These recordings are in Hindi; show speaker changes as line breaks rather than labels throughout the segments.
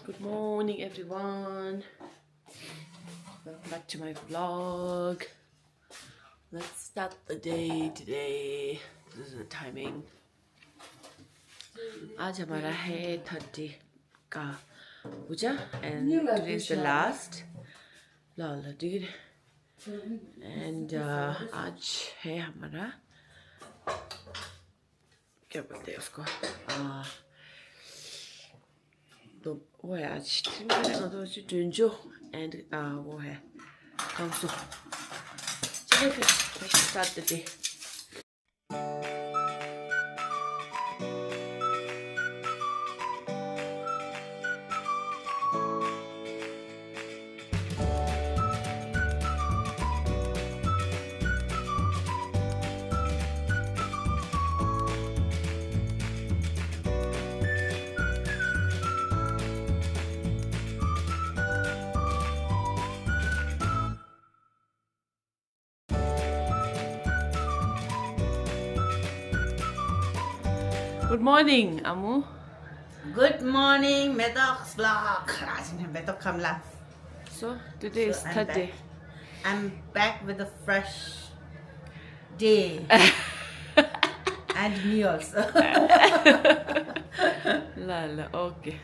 Good morning, everyone. Welcome back to my vlog. Let's start the day today. This is the timing. आज हमारा है 30 का पूजा and today is the last. Lala dude. And आज है हमारा क्या बोलते हैं उसको तो वो है आज तो जुंजो and वो है काउंसो चलिए फिर let's start the day. Good morning, Amu.
Good morning, Medox vlog. Medox Kamla.
So today is third day.
I'm back with a fresh day and me also.
Lala, okay.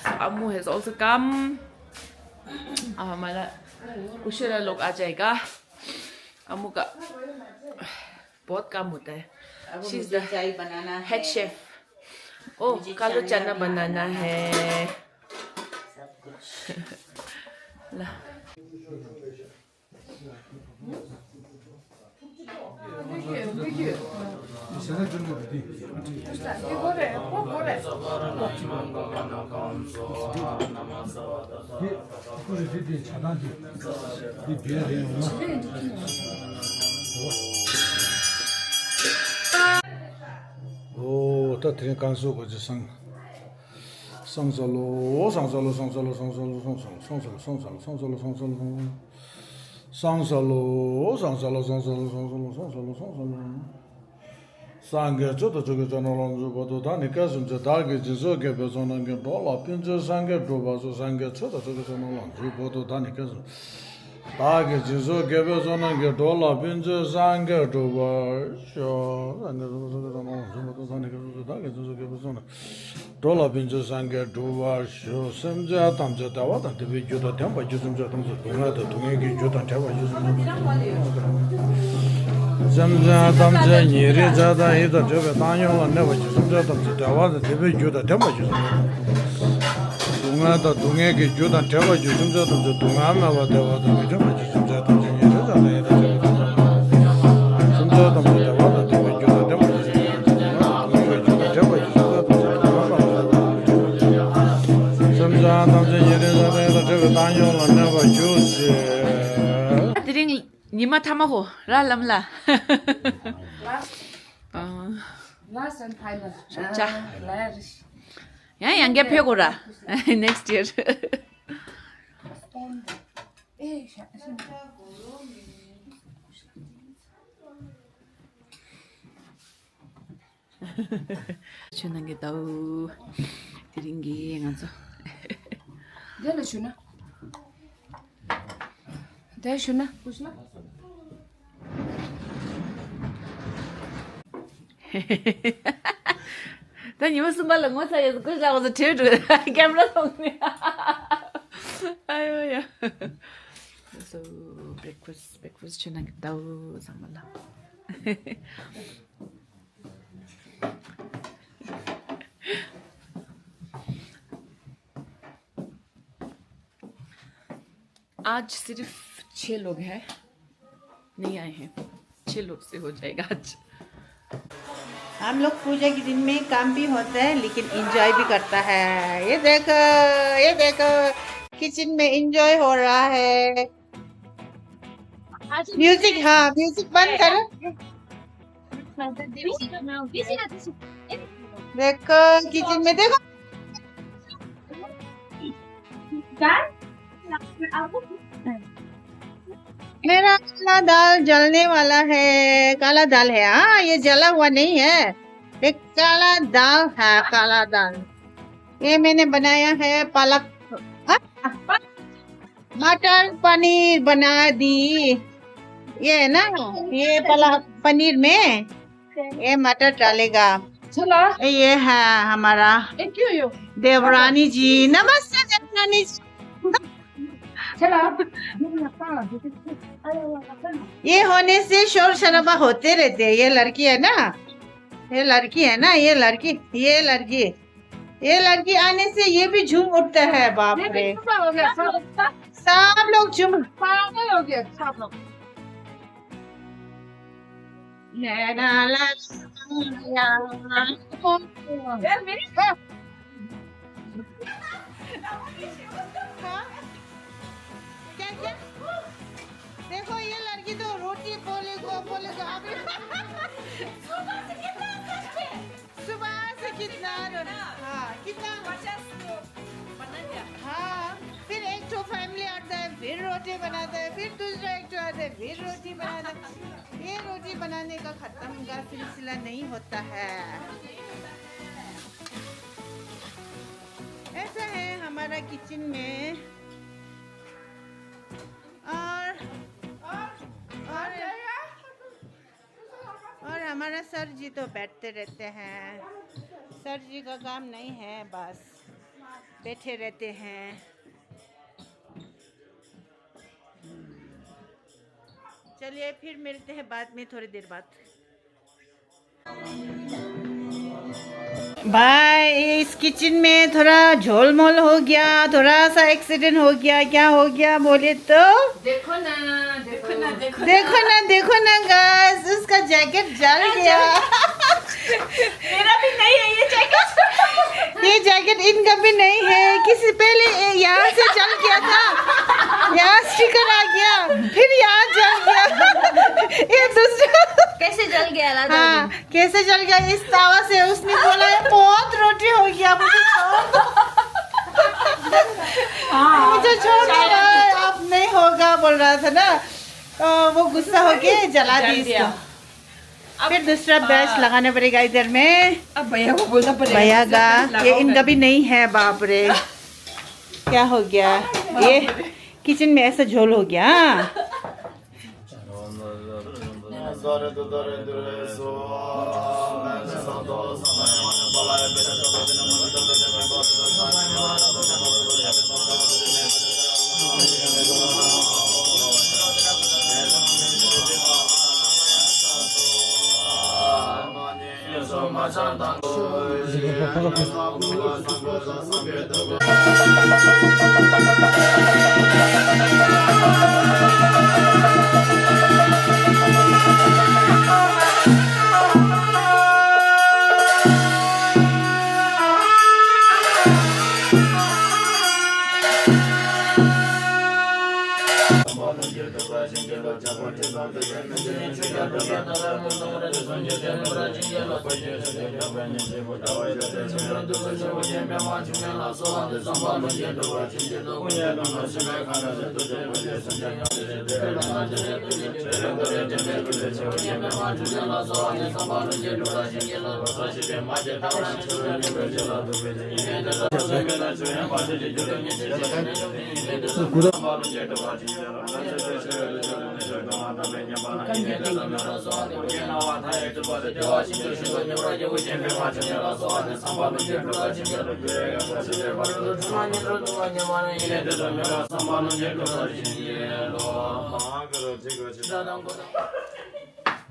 So Amu has also come. हमारा कुशल लोग आ जाएगा. अम्मू का बहुत काम होता है. She's the head chef. Oh, कालो चना बनाना है. ला.
오, 따뜻한 간수고 상 상설로 상설로 상설로 상설로 상설로 상설로 상설로 상설로 상설로 상설로 상설로 상설로 상설로 상설로 상설로 상게 저도 저거 전화로 주고도 다니까 좀 다게 저게 배송한 게 돌아 핀저 상게 줘봐서 상게 저도 저거 전화로 주고도 다니까 다게 저게 배송한 게 돌아 핀저 상게 줘봐서 상게 저거 전화로 주고도 다니까 다게 저게 배송한 돌아 핀저 상게 줘봐서 semja tamja 다와다 되게 줘도 담바 주좀저 tam자 동아도 동에게 줘도 잡아 semja tamja 니리 자다 이다 저게 다녀라 내가 semja tam자 다와다 되게 줘도 담바 주 동아도 동에게 줘도 잡아 주 semja tam자 동아마와 다와다 잡아 주 semja tam자 니리 자다 이다 semja tam자 다와다 되게 줘도 담바 주 잡아 주 semja tam자 니리 자다 이다 저게 다녀라 내가 주지
드링 니마 타마호 랄람라.
Last and final.
자.
Last.
야 양게 펴고라. Next year. 주는 게 더 드린 게 가서.
Dale şuna. De şuna. Kuşla.
나 이거 무슨 말 너무 사이에서 그러고서 제일 camera 속네. 아유야. So breakfast 주는 게 더 상말라. आज सिर्फ 6 लोग हैं नहीं आए हैं 6 लोग से हो जाएगा आज
हम लोग पूजा के दिन में काम भी होता है लेकिन एंजॉय भी करता है. ये देखो किचन में एंजॉय हो रहा है. म्यूजिक हाँ म्यूजिक बंद करो. देखो किचन में देखो मेरा काला दाल जलने वाला है. काला दाल है. हाँ ये जला हुआ नहीं है. एक काला दाल है. काला दाल ये मैंने बनाया है पालक मटर पनीर बना दी। ये है ना, ये पालक पनीर में ये मटर डालेगा।
चला
ये है हमारा
क्यों यो
देवरानी जी। नमस्ते देवरानी जी।
चला
ये होने से शोर शराबा होते रहते हैं। ये लड़की है ना, ये लड़की है ना, ये लड़की आने से ये भी झूम उठता है। बाप रे,
हो गया
सब लोग झूम।
पागल हो गया सब लोग। यार मेरी
क्या क्या? देखो ये लड़की तो रोटी बोलेगा अभी। सुबह से कितना हाँ कितना हाँ, फिर एक तो फैमिली आता है, फिर रोटी बनाता है, फिर दूसरा एक तो आता है, फिर रोटी बनाता है। ये रोटी बनाने का खत्म का सिलसिला नहीं होता है। ऐसा है हमारा किचन में। और हमारा सर जी तो बैठते रहते हैं। सर जी का काम नहीं है, बस बैठे रहते हैं। चलिए फिर मिलते हैं बाद में, थोड़ी देर बाद। भाई इस किचन में थोड़ा झोलमोल हो गया, थोड़ा सा एक्सीडेंट हो गया। क्या हो गया बोले तो
देखो ना देखो ना देखो
देखो ना गाइस, उसका जैकेट जल गया।
मेरा भी नहीं है ये जैकेट।
ये जैकेट इनका भी नहीं है। किसी पहले यहाँ से जल गया था, यहाँ स्टिकर आ गया, फिर यहाँ जल गया। ये दूसरा
कैसे जल गया राधा
हाँ कैसे जल गया? इस तावा से। उसने बोला बहुत रोटी हो गया, मुझे छोड़ दो, अब नहीं होगा बोल रहा था ना, तो वो गुस्सा हो के जला दी इसको। फिर दूसरा बैच लगाना पड़ेगा इधर में।
अब भैया को बोलना पड़ेगा
भैया का ये इनका भी नहीं है। बाप रे, क्या हो गया? ये किचन में ऐसा झोल हो गया।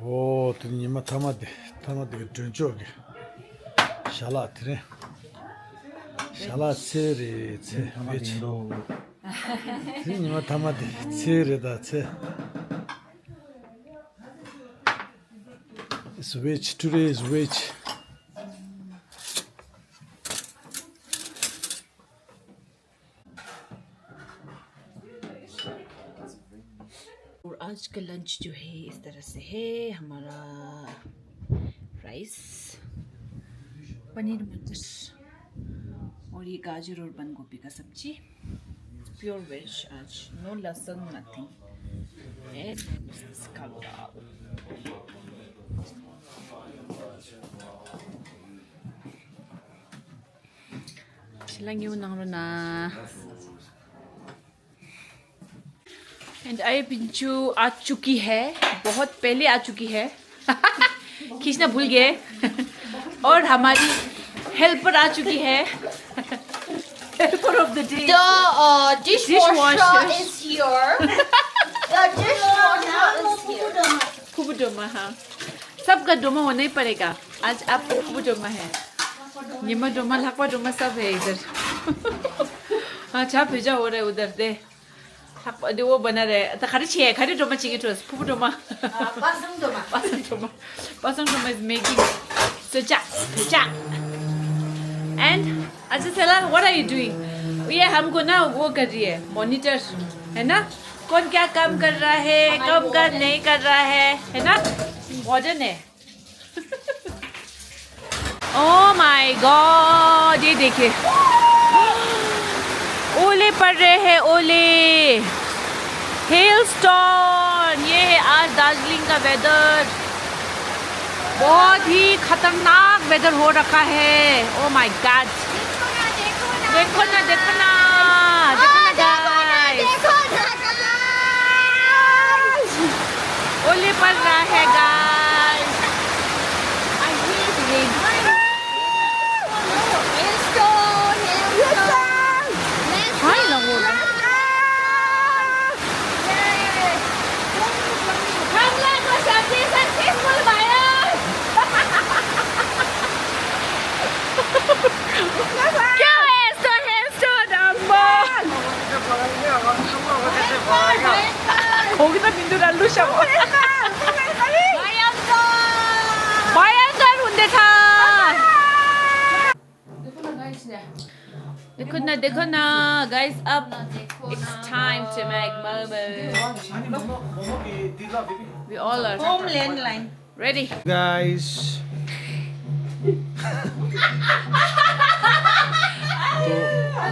오, 드니마 타마데 그 전쪽에 샬라트네 샬라체리 체 베치 드니마 타마데 체레다 체 switch today's which
और आज का लंच जो है इस तरह से है। हमारा राइस, पनीर मटर और ये गाजर और बंद गोभी का सब्जी, प्योर वेज आज, नो लहसुन nothing. lang yun nang na. And आई पिंचू आ चुकी है, बहुत पहले आ चुकी है. खींचना भूल गए. और हमारी हेल्पर आ चुकी है. Helper of the day.
The dishwasher
Dishwasher.
is here. The dishwasher is here.
फुबू Doma, हाँ. सबका डोमा होना ही पड़ेगा. आज आप फुबू डोमा है. निमा डोमा, लाकवा डोमा सब है इधर. हाँ, चाप भेजा हो रहा है उधर दे. दे वो बना रहे. तो खाली डोमा चाहिए तो फुबू Doma.
Pasang doma.
Pasang Doma is making seja. And अच्छा चला, what are you doing? ये हमको ना वो कर रही है, मॉनिटर है ना? कौन क्या काम कर रहा है, कब कर नहीं कर रहा है ना? वार्डन है. Oh my God, ये देखिए, ओले पड़ रहे हैं, ओले, हेलस्टॉर्म. ये है आज दार्जिलिंग का वेदर. बहुत ही खतरनाक वेदर हो रखा है. ओ माय गॉड, देखो ना गाइस, ओले पड़ रहा है गाइस. I hate rain. हाय लगो क्या है इसका हेलस्टॉर्म अम्मा. 거기다 민들 안 루셔. भयंकर होंगे था. देखो ना guys, अब it's time to make momo. We all are
Home landline.
ready.
Guys.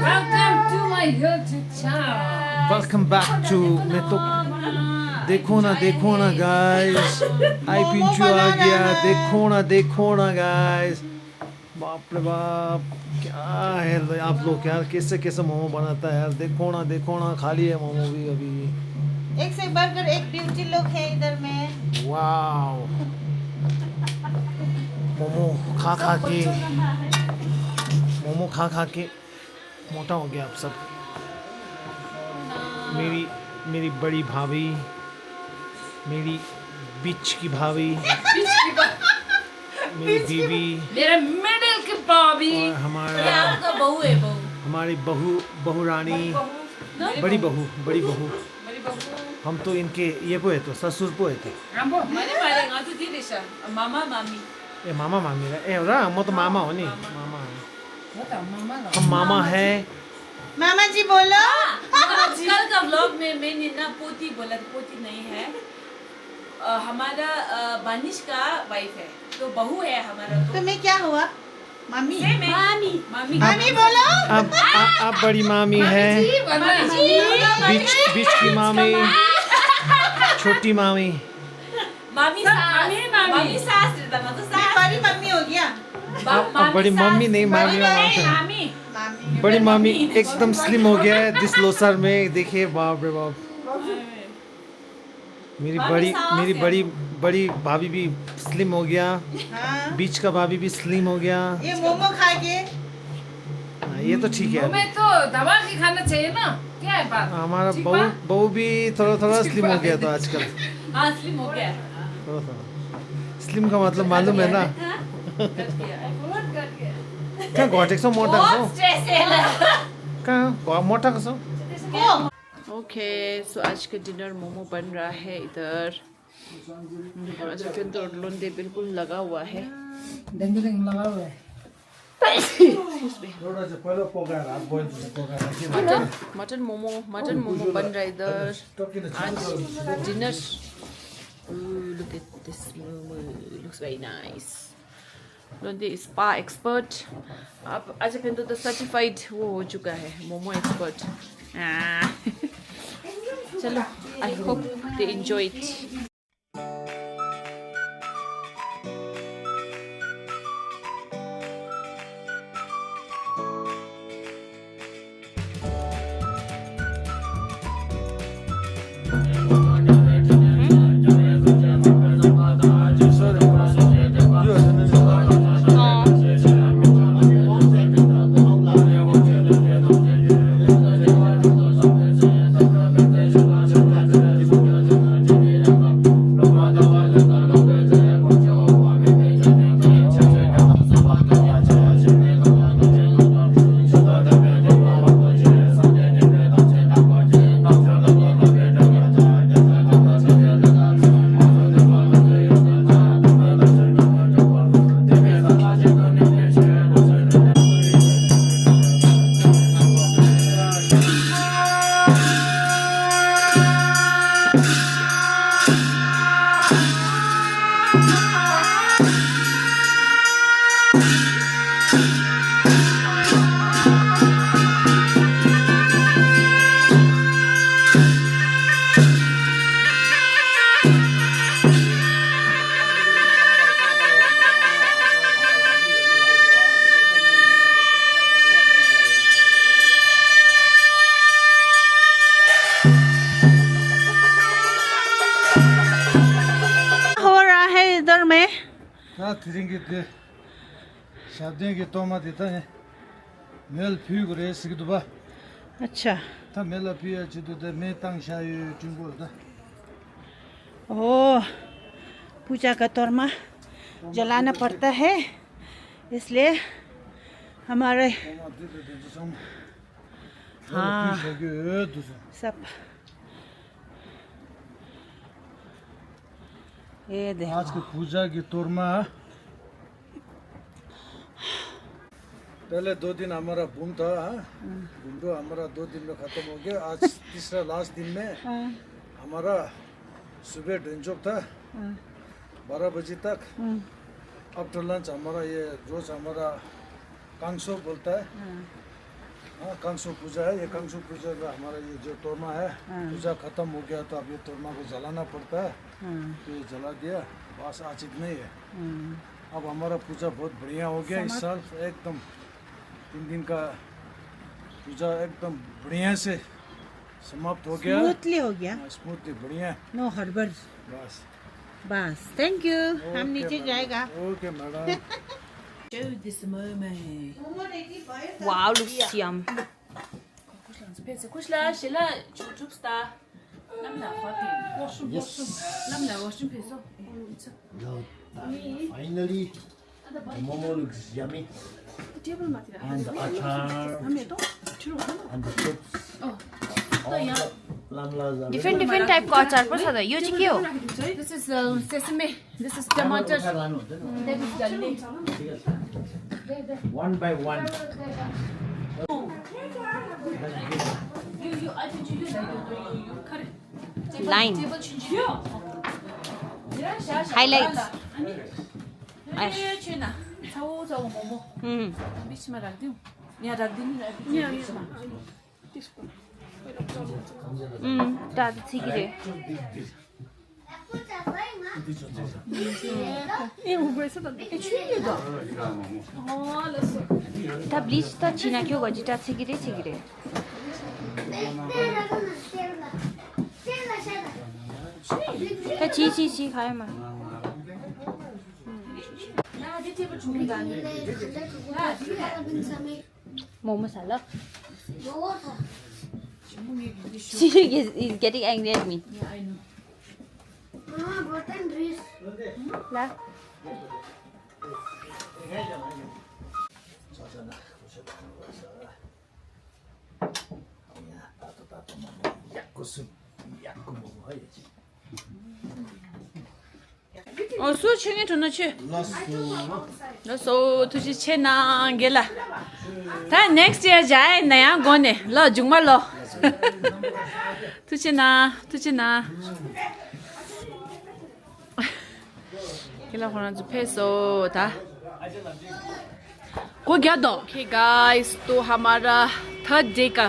Welcome to my YouTube channel.
Welcome back to मैं तो देखो ना guys. आई पिंचू आ गया. देखो ना guys. बाप रे बाप, क्या है आप लोग यार, कैसे मोमो बनाता है यार. देखो ना खाली है मोमो भी अभी.
एक से बढ़कर एक ब्यूटी लुक है इधर में.
वाओ, मोमो खा के मोटा हो गया आप सब. मेरी बड़ी भाभी, मेरी बीच की भाभी, मेरी बीवी,
मेरा मिडिल की भाभी.
और हमारी बहू रानी, बड़ी बहू. हम तो इनके ये पोए तो ससुर पोए थे. ए मामा मामी ए हो रहा, म तो मामा हो नि. हम मामा है.
मामा जी बोलो.
कल का व्लॉग में मैंने ना पोती बोला, पोती नहीं है. हमारा बानिश का वाइफ है, तो बहू है हमारा. तो
तुम्हें क्या हुआ? मामी
मामी
बोलो.
अब बड़ी मामी है, बीच की मामी, छोटी मामी.
मामी सास रहता, मतलब सास.
बड़ी मम्मी हो गया.
अब बड़ी मम्मी नहीं, मामी.
मामी.
बड़ी मामी एकदम स्लिम हो गया है दिस लोसर में. देखिए बाप रे बाप, मेरी बड़ी भाभी भी स्लिम हो गया.
हाँ.
बीच का भाभी भी स्लिम हो गया.
ये मोमो खा के.
ये तो ठीक है.
हमें तो दवा की खाना चाहिए ना, क्या है बात.
हमारा बहू भी थोड़ा स्लिम हो गया था आजकल.
हाँ, स्लिम हो गया.
थोड़ा. स्लिम का मतलब मालूम है ना. कहाँ घटेको छ, मोटा कहाँ मोटा कसो.
ओके, सो आज का डिनर मोमो बन रहा है इधर. तो लोंदे बिल्कुल लगा हुआ है.
लगा हुआ है.
मटन मोमो बन रहा है इधर. आज dinner. Look at this momo, looks very nice. लोंदे स्पा एक्सपर्ट. अब आज तो सर्टिफाइड वो हो चुका है, मोमो एक्सपर्ट. चलो, I hope they enjoy it.
다 드린 게 돼. 샤딩 게 토마티다. 멜 피그레 스기도 봐.
अच्छा
다 멜라 피야 지도 데 메땅 샤유 중고다.
ओ पूजा का तोरमा जलाना पड़ता है, इसलिए हमारे
토마티 데 좀.
हाँ
피셔게 어두서.
सब ये देखो
आज की पूजा की तोरमा पहले 2 दिन हमारा बूम था, बूम तो हमारा 2 दिन में खत्म हो गया। आज तीसरा लास्ट दिन में हमारा सुबह ढंचोक था 12 बजे तक। आफ्टर लंच हमारा ये रोज हमारा कांसो बोलता है, हाँ कांसो पूजा है। ये कांसो पूजा का हमारा ये जो तोरमा है पूजा खत्म हो गया तो अब ये तोरमा को जलाना पड़ता है। तो ये जला दिया, बस आज इतना ही है। अब हमारा पूजा बहुत बढ़िया हो गया इस साल, एकदम 3 दिन का पूजा एकदम बढ़िया से समाप्त हो गया,
स्मूथली हो गया,
स्मूथली बढ़िया।
नो हड़बड़।
बस
बस थैंक यू, हम नीचे जाएगा।
Okay madam.
Show this moment.
Wow, looks yum.
kushla shila chub star. Namna khati.
Yes.
Namna washroom peso.
Finally, the momo looks yummy. And the achar and the chips. All the lamlas are
Different type को अचार पर था यो चाहिँ के हो?
This is sesame. This is tomato. That is garlic.
one by one.
You I think you cut it.
Line. Highlights.
China. Chau momo. बीच में रख दूं या रख दूं
दादा छिगिरे 다 블리치 다 지나 교가지 다 छिगिरे 다 지지지 가야만 뭐 masala she is getting angry at me la
수 중에 돈을 치. 너 तुझे छे ना गेला था नेक्स्ट ईयर जाए नया गोने लो जुमा लो तुझे ना गेला होना जो पैसो था को गया दो ओके गाइस तो हमारा थर्ड डे का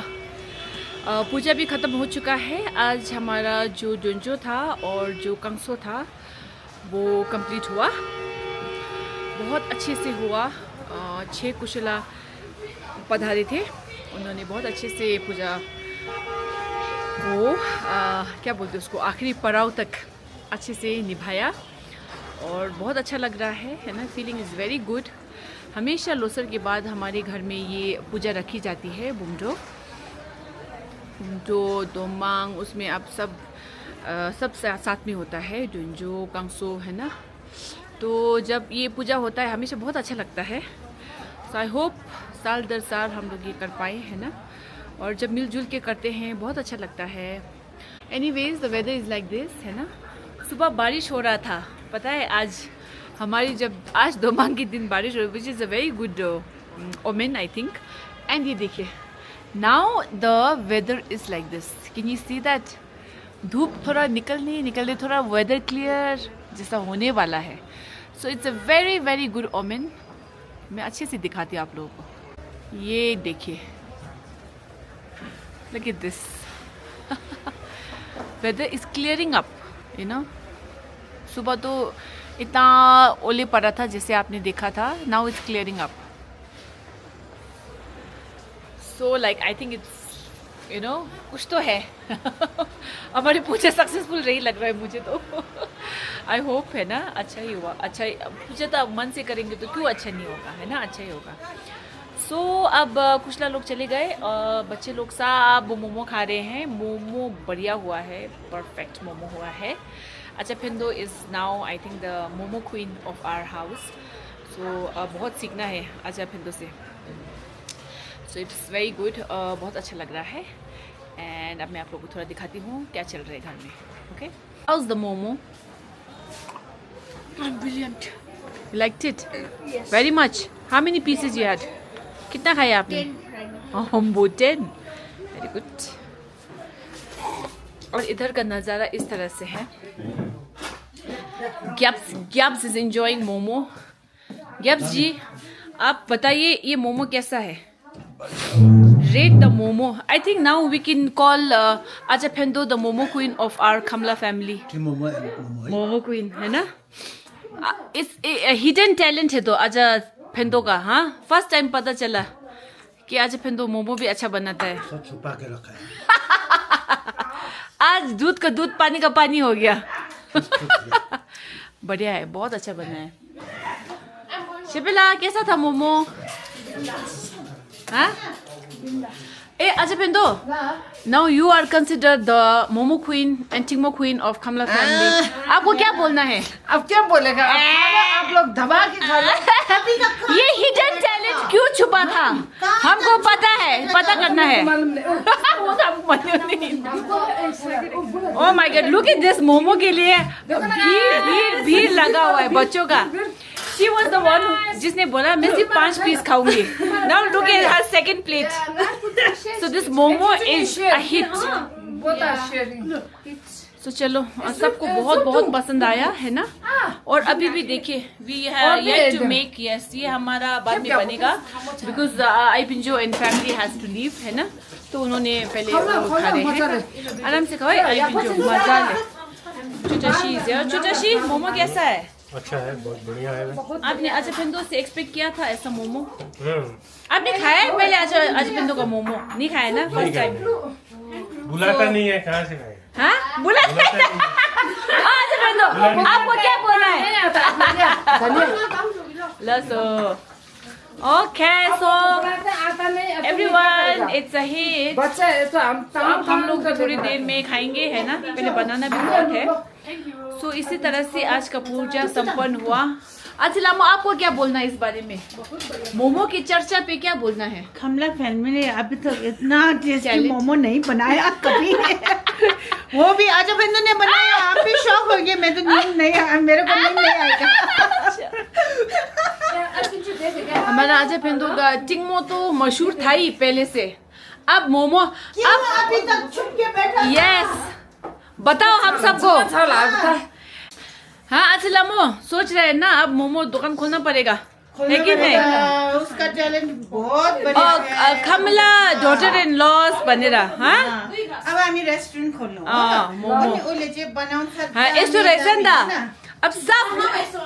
पूजा भी खत्म हो चुका है। आज हमारा जो डुंजो था और जो कंसो था वो कंप्लीट हुआ, बहुत अच्छे से हुआ। 6 कुशला पधारे थे, उन्होंने बहुत अच्छे से पूजा को क्या बोलते उसको आखिरी पड़ाव तक अच्छे से निभाया और बहुत अच्छा लग रहा है ना। Feeling is very good. हमेशा लोसर के बाद हमारे घर में ये पूजा रखी जाती है बुमडो दोमांग, उसमें अब सब साथ में होता है, डुंजो कांगसो है ना। तो जब ये पूजा होता है हमेशा बहुत अच्छा लगता है। सो आई होप साल दर साल हम लोग ये कर पाए है ना, और जब मिलजुल के करते हैं बहुत अच्छा लगता है। Anyways the weather is like this है ना। सुबह बारिश हो रहा था, पता है आज दोमांग के दिन बारिश हो रही, which is a very good omen I think. And ये देखिए now the weather is like this, can you see that? धूप थोड़ा निकलने थोड़ा वेदर क्लियर जैसा होने वाला है। So it's a very very good omen. मैं अच्छे से दिखाती हूँ आप लोगों को, ये देखिए, look at this weather is clearing up you know. सुबह तो इतना ओले पड़ा था जैसे आपने देखा था, now it's clearing up. So like I think it's you know कुछ तो है हमारी पूजा सक्सेसफुल रही लग रहा है मुझे तो आई होप है ना अच्छा ही हुआ, अच्छा ही। मुझे तो अब मन से करेंगे तो क्यों अच्छा नहीं होगा, है ना, अच्छा ही होगा। सो अब कुछ लोग चले गए और बच्चे लोग सब मोमो खा रहे हैं। मोमो बढ़िया हुआ है, परफेक्ट मोमो हुआ है। अच्छा फेंदो is now I think the momo queen of our house. So बहुत सीखना है अच्छा फेंदो से। सो इट्स वेरी गुड, बहुत अच्छा लग रहा है। एंड अब मैं आप लोगों को थोड़ा दिखाती हूँ क्या चल रहा है घर में। Okay, house the momo, brilliant, liked it very much. How many pieces you had? कितना खाया आपने? हम वो 10, वेरी गुड। और इधर का नज़ारा इस तरह से है। ग्याब्स इज एंजॉयिंग मोमो। ग्याब्स जी आप बताइए ये मोमो कैसा है? Rate the momo. I think now we can call Aja Phendo the momo queen of our Kamla family. Momo queen, है ना? It's a hidden talent है तो आजा फेंदो का, हाँ? First time पता चला कि आजा फेंदो मोमो भी अच्छा बनाता है।
सब छुपा के रखा है।
आज दूध का दूध, पानी का पानी हो गया। बढ़िया है, बहुत अच्छा बना है। शिबिला कैसा था मोमो? हाँ? Aja Phendo, now you are considered the Momo Queen and Tingmo Queen of Kamla family. आपको क्या बोलना है?
अब क्या बोलेगा? आप लोग दबा के खा लो।
ये hidden talent क्यों छुपा था? हमको पता है, पता करना है। Oh my God, look at this momo के लिए भीड़ लगा हुआ है बच्चों का। She was the one जिसने बोला मैं सिर्फ 5 पीस खाऊंगी। Now look at her second plate. So this momo is a hit. So चलो सबको बहुत पसंद आया है ना। और अभी भी देखिए we have yet to make, yes ये हमारा बाद में बनेगा because Aipinjo and family has to leave है ना, तो उन्होंने पहले वो खा रहे हैं। आराम से खाओ Aipinjo, मजा ले। चुटाशी मोमो कैसा है?
अच्छा है, बहुत बढ़िया है।
आपने अच्छा फेंदो से एक्सपेक्ट किया था ऐसा मोमो? आपने खाया है पहले अच्छा फेंदो का मोमो? नहीं खाया ना, फर्स्ट टाइम।
बुलाता नहीं है, कहाँ से खाए?
हाँ बुलाता है। अच्छा फेंदो आपको क्या बोलना है? लसो। Okay so everyone it's a hit. हम लोग थोड़ी देर में खाएंगे है ना, पहले बनाना भी बहुत है। सो इसी तरह से आज का पूजा संपन्न हुआ। अच्छा लामो आपको क्या बोलना है इस बारे में? मोमो की चर्चा पे क्या बोलना है?
कमला फैमिली ने अभी तक इतना टेस्टी मोमो नहीं बनाया कभी। वो भी आजा फेंदो ने बनाया, आप भी शौक हो गए। मैं तो नींद नहीं, मेरे को नींद नहीं आएगा।
हमारा आजा फेंदो का टिंगमो तो मशहूर था ही पहले से। अब मोमो अब
अभी तक छुप के बैठा।
यस बताओ हम सबको। हाँ अच्छा लामो सोच रहे हैं ना अब मोमो दुकान खोलना पड़ेगा, है कि नहीं?
उसका टैलेंट बहुत बढ़िया है।
कमला डॉटर इन लॉस बनेगा। हाँ
अब हामी रेस्टोरेंट खोल्नु
मोमो
उसले चाहिँ बनाउँछ।
हाँ यस्तो रहेछ नि त, अब सब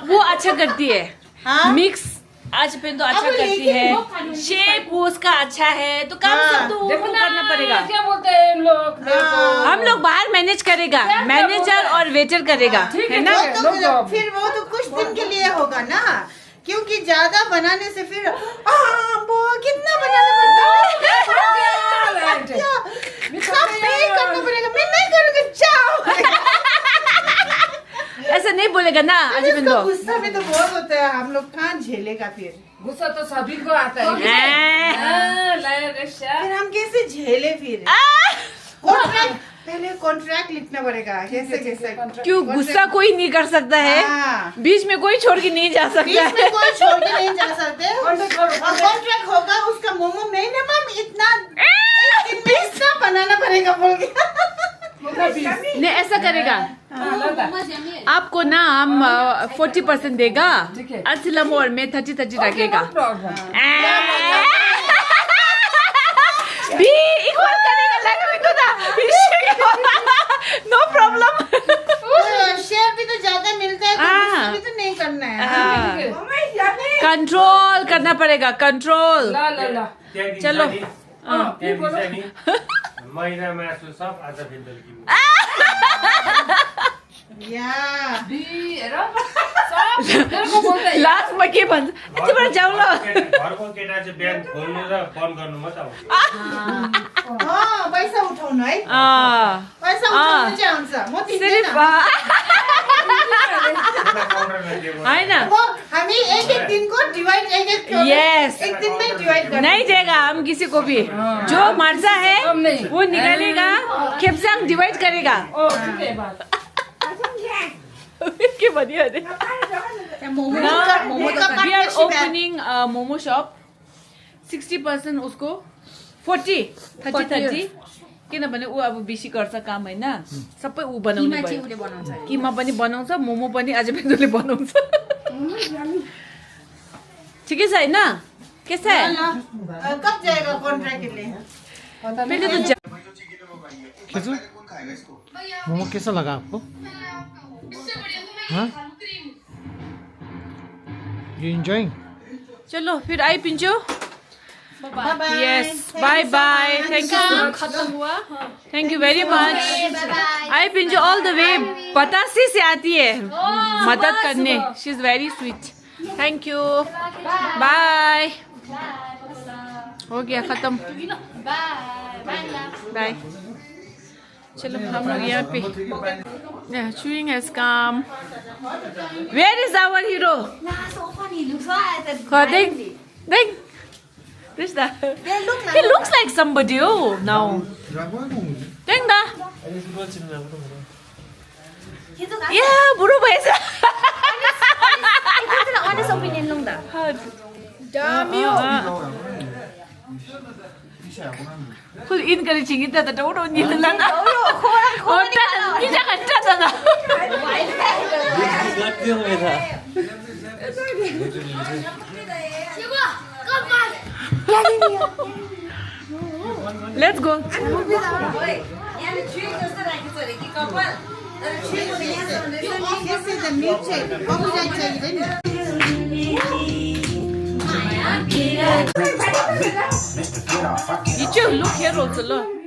वो अच्छा करती है, मिक्स आज पे तो अच्छा करती है, शेप उसका अच्छा है, तो काम सब तो वो करना पड़ेगा।
क्या बोलते हैं लोग?
हम लोग बाहर मैनेज करेगा, मैनेजर और वेटर करेगा, है ना?
फिर वो तो कुछ दिन के लिए होगा ना, क्योंकि ज्यादा बनाने से फिर वो कितना बनाना पड़ता है, सब पे करना पड़ेगा। मैं नहीं करूँगी, जाओ।
ऐसा नहीं बोलेगा ना आज बिंदु।
गुस्सा भी तो बहुत होता है, हम लोग कहाँ झेलेगा फिर?
गुस्सा तो सभी को आता है।
फिर हम कैसे झेले फिर? पहले कॉन्ट्रैक्ट लिखना पड़ेगा, कैसे कैसे?
क्यों गुस्सा कोई नहीं कर सकता है, बीच में कोई छोड़ के नहीं जा सकता है।
बीच में कोई छोड़ के नहीं जा सकते। कॉन्ट्रैक्ट होगा उसका मोमो मिनिमम इतना बनाना पड़ेगा बोल के।
नहीं ऐसा करेगा, आपको ना हम 40% देगा, असलम और मैं 30 रखेगा। भी इक्वल करेगा, नो प्रॉब्लम।
शेयर भी तो ज्यादा मिलता है, तो भी तो नहीं करना है।
कंट्रोल करना पड़ेगा, कंट्रोल। चलो
महिना मासु सब आज फेन्डोल किन्नु।
Yeah.
लास्ट में के भन्छ यतिबाट जाऊ ल
घरको केटा चाहिँ बिहान खोल्नु र बन्द गर्नु मात्र आउँछ
पैसा उठाउनु है
अँ
पैसा उठाउनु चाहिँ आउँछ म
सिर्फ हैन
हामी एक दिनको डिवाइड एक
Yes.
एक दिन में डिवाइड कर
नहीं जाएगा हम किसी को भी जो मरता है वो निकालेगा खेपसाङ डिवाइड करेगा के भनियो अरे we are opening a momo shop 60% उसको 30 किनभने ऊ अब बेसी गर्छ काम हैन सबै ऊ बनाउने भयो किमा पनि बनाउँछ मोमो पनि अझै बेदुले बनाउँछ ठिकै छ हैन के छ
कब जाएगा कॉन्ट्रैक्ट के लिए
पहले तो
कैसे मोमो कैसा लगा आपको हाँ यू एंजॉयिंग
चलो फिर आई पिंचो yes bye bye thank you खत्म हुआ थैंक यू वेरी मच आई पिंचो ऑल द वे बतासी से आती है मदद करने she is very sweet thank you bye हो गया खत्म बाय चलो हम लोग यहाँ पे chewing has come. Where is our hero? Ding. This he looks like somebody now. Ding da. Yeah, buru bhais.
Honest opinion long da.
Damn you. खुद इन करी चिंगी ता तो उड़ो नी लगा और ता नी जगह ता ता Let's go.
This is the milkshake. Copyright चाहिए ना
You too, look here also, look.